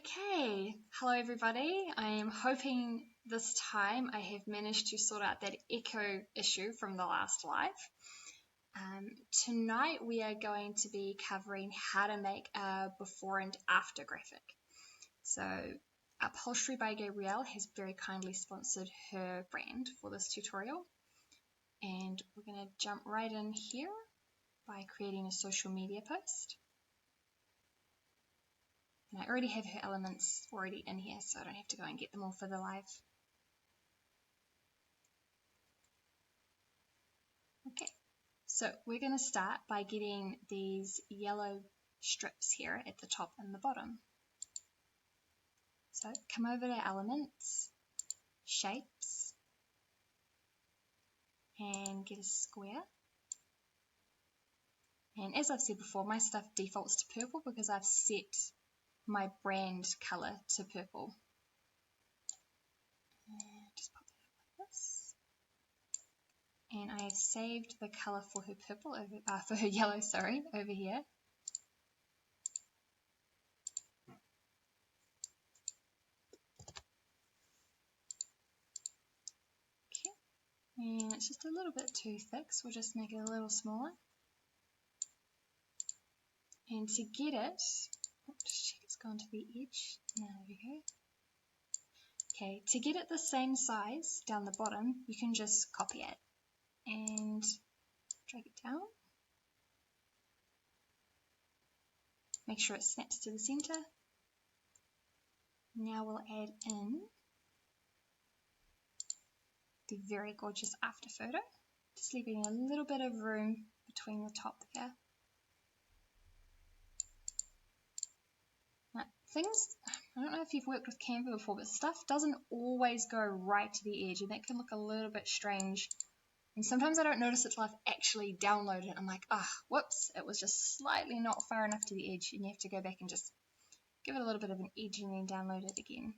Okay, hello everybody. I am hoping this time I have managed to sort out that echo issue from the last live. Tonight we are going to be covering how to make a before and after graphic. So Upholstery by Gabrielle has very kindly sponsored her brand for this tutorial. And we're going to jump right in here by creating a social media post. And I already have her elements already in here, so I don't have to go and get them all for the live. Okay, so we're going to start by getting these yellow strips here at the top and the bottom. So come over to Elements, Shapes, and get a square. And as I've said before, my stuff defaults to purple because I've set my brand color to purple. Just pop that up like this. And I have saved the color for her purple over, for her yellow, sorry, over here. Okay, and it's just a little bit too thick, so we'll just make it a little smaller. And to get it, just check it's gone to the edge. There we go. Okay, to get it the same size down the bottom, you can just copy it and drag it down. Make sure it snaps to the center. Now we'll add in the very gorgeous after photo, just leaving a little bit of room between the top there. Now, I don't know if you've worked with Canva before, but stuff doesn't always go right to the edge, and that can look a little bit strange. And sometimes I don't notice it till I've actually downloaded it. I'm like, whoops, it was just slightly not far enough to the edge, and you have to go back and just give it a little bit of an edge and then download it again.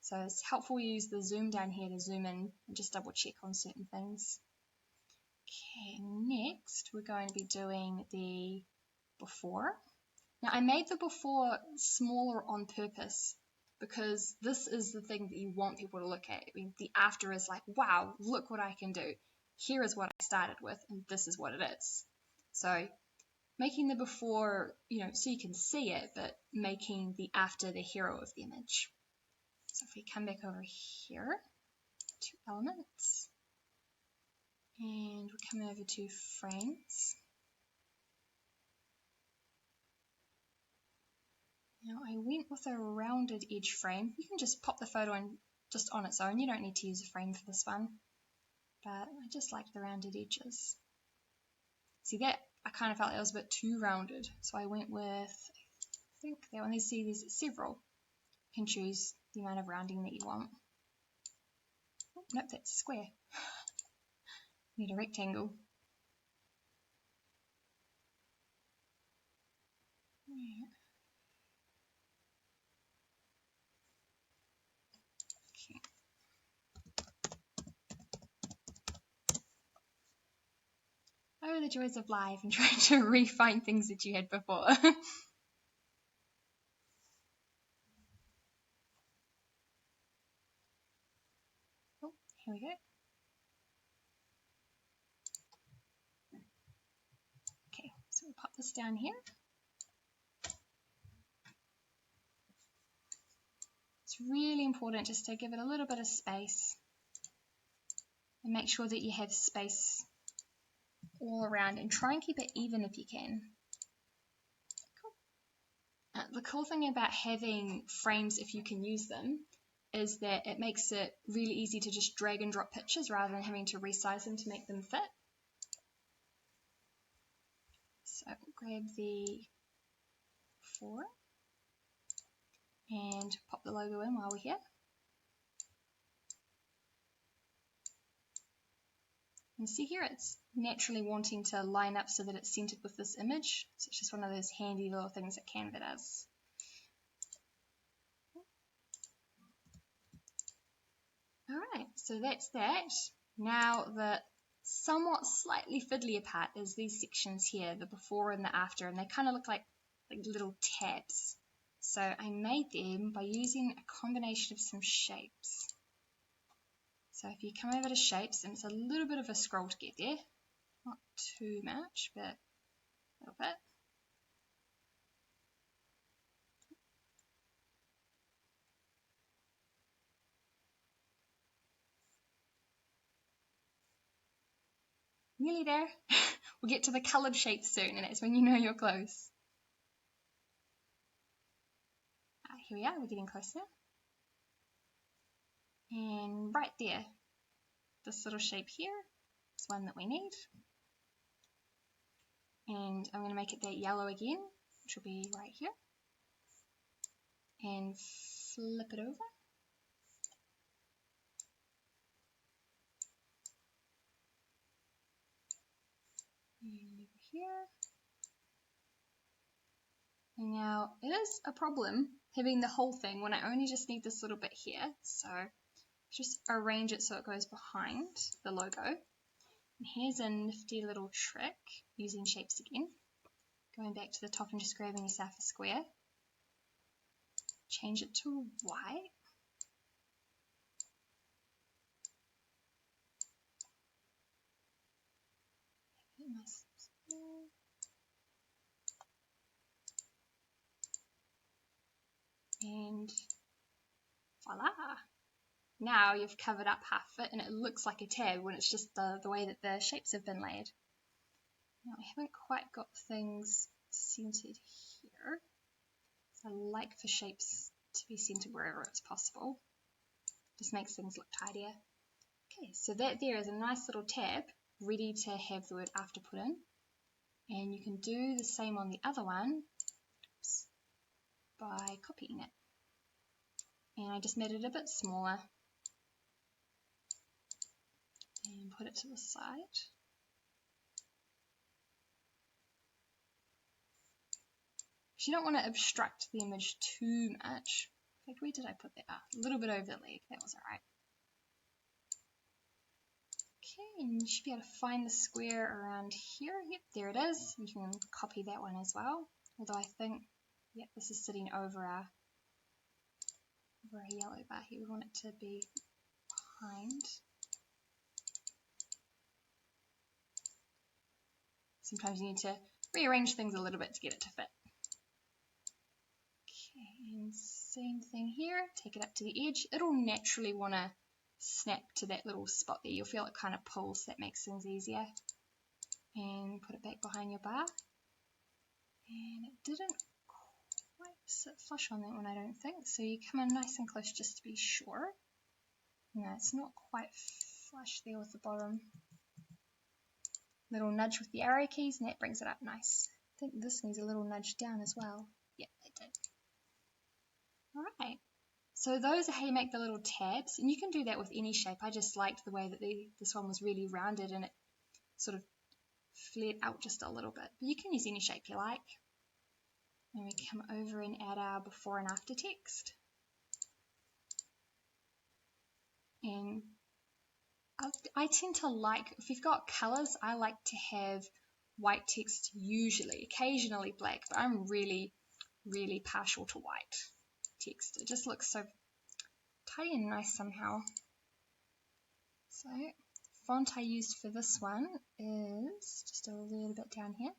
So it's helpful to use the zoom down here to zoom in and just double check on certain things. Okay, next we're going to be doing the before. Now I made the before smaller on purpose because this is the thing that you want people to look at. I mean, the after is like, wow, look what I can do. Here is what I started with, and this is what it is. So making the before, so you can see it, but making the after the hero of the image. So if we come back over here to Elements, and we're coming over to Frames. Now I went with a rounded edge frame. You can just pop the photo in just on its own. You don't need to use a frame for this one. But I just like the rounded edges. See that? I kind of felt that was a bit too rounded. So I went with, I think that one, you see there's several. You can choose the amount of rounding that you want. Oh, nope, that's a square. Need a rectangle. Yeah. Oh, the joys of life and trying to refine things that you had before. Oh, here we go. Okay, so we'll pop this down here. It's really important just to give it a little bit of space and make sure that you have space all around and try and keep it even if you can. Cool. The cool thing about having frames, if you can use them, is that it makes it really easy to just drag and drop pictures rather than having to resize them to make them fit. So grab the before and pop the logo in while we're here. And see here, it's naturally wanting to line up so that it's centered with this image. So it's just one of those handy little things that Canva does. Alright, so that's that. Now the somewhat slightly fiddlier part is these sections here, the before and the after, and they kind of look like little tabs. So I made them by using a combination of some shapes. So if you come over to shapes, and it's a little bit of a scroll to get there, not too much, but a little bit. Nearly there. We'll get to the coloured shapes soon, and that's when you know you're close. Here we are, we're getting closer. And right there, this little shape here is one that we need. And I'm going to make it that yellow again, which will be right here. And flip it over. And over here. And now it is a problem having the whole thing when I only just need this little bit here. So just arrange it so it goes behind the logo. And here's a nifty little trick using shapes again. Going back to the top and just grabbing yourself a square. Change it to white. Nice. And voila! Now you've covered up half of it and it looks like a tab when it's just the way that the shapes have been laid. Now I haven't quite got things centered here. So I like for shapes to be centered wherever it's possible. Just makes things look tidier. Okay, so that there is a nice little tab ready to have the word after put in. And you can do the same on the other one by copying it. And I just made it a bit smaller and put it to the side. You don't want to obstruct the image too much. In fact, where did I put that? A little bit over the leg, that was alright. Okay, and you should be able to find the square around here. Yep, there it is. You can copy that one as well. Although I think, yep, this is sitting over a yellow bar here. We want it to be behind. Sometimes you need to rearrange things a little bit to get it to fit. Okay, and same thing here. Take it up to the edge. It'll naturally want to snap to that little spot there. You'll feel it kind of pull, so that makes things easier. And put it back behind your bar. And it didn't quite sit flush on that one, I don't think. So you come in nice and close just to be sure. No, it's not quite flush there with the bottom. Little nudge with the arrow keys and that brings it up nice. I think this needs a little nudge down as well. Yep, it did. Alright, so those are how you make the little tabs, and you can do that with any shape. I just liked the way that this one was really rounded and it sort of flared out just a little bit. But you can use any shape you like. And we come over and add our before and after text. And I tend to like, if you've got colours, I like to have white text usually, occasionally black, but I'm really, really partial to white text. It just looks so tidy and nice somehow. So, font I used for this one is just a little bit down here.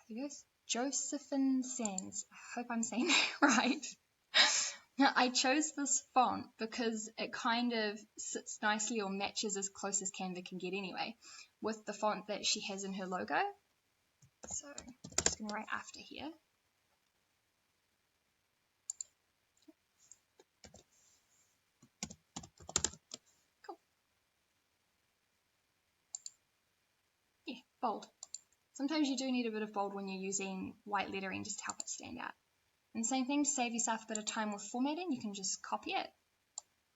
Here goes. Josephine Sands. I hope I'm saying that right. Now, I chose this font because it kind of sits nicely or matches as close as Canva can get anyway with the font that she has in her logo. So I'm just going to write after here. Cool. Yeah, bold. Sometimes you do need a bit of bold when you're using white lettering just to help it stand out. And the same thing, to save yourself a bit of time with formatting, you can just copy it.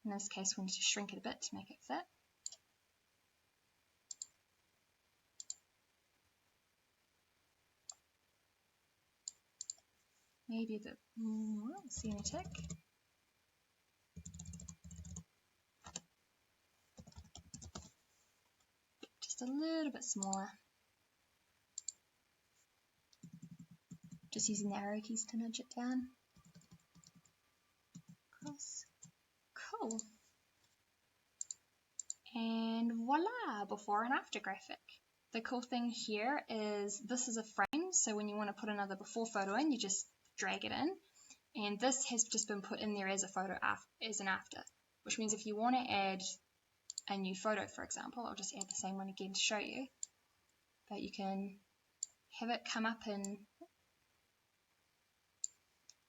In this case, we're going to shrink it a bit to make it fit. Maybe a bit more scenic. Just a little bit smaller. just using the arrow keys to nudge it down. Cross. Cool. And voila, before and after graphic. The cool thing here is this is a frame, so when you want to put another before photo in, you just drag it in. And this has just been put in there as a photo as an after, which means if you want to add a new photo, for example, I'll just add the same one again to show you, but you can have it come up and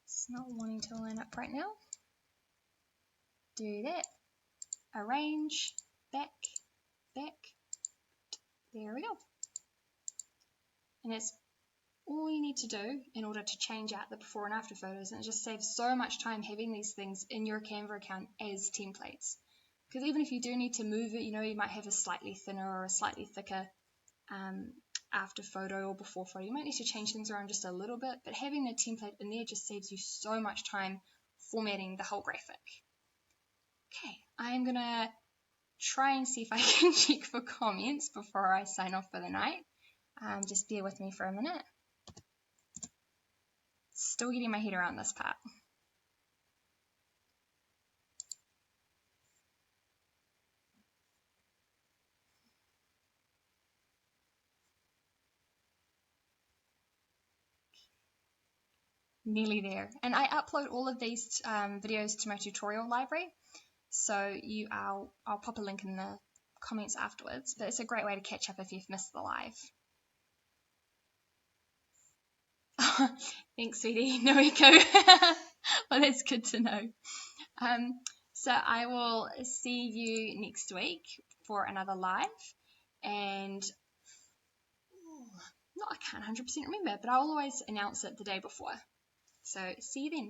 it's not wanting to line up right now. Do that, arrange, back, there we go. And that's all you need to do in order to change out the before and after photos, and it just saves so much time having these things in your Canva account as templates. Because even if you do need to move it, you know, you might have a slightly thinner or a slightly thicker after photo or before photo, you might need to change things around just a little bit, but having the template in there just saves you so much time formatting the whole graphic. Okay, I'm gonna try and see if I can check for comments before I sign off for the night. Just bear with me for a minute. Still getting my head around this part. Nearly there. And I upload all of these videos to my tutorial library, so I'll pop a link in the comments afterwards, but it's a great way to catch up if you've missed the live. Thanks, sweetie. No echo. Well, that's good to know. So I will see you next week for another live, and I can't 100% remember, but I'll always announce it the day before. So see you then.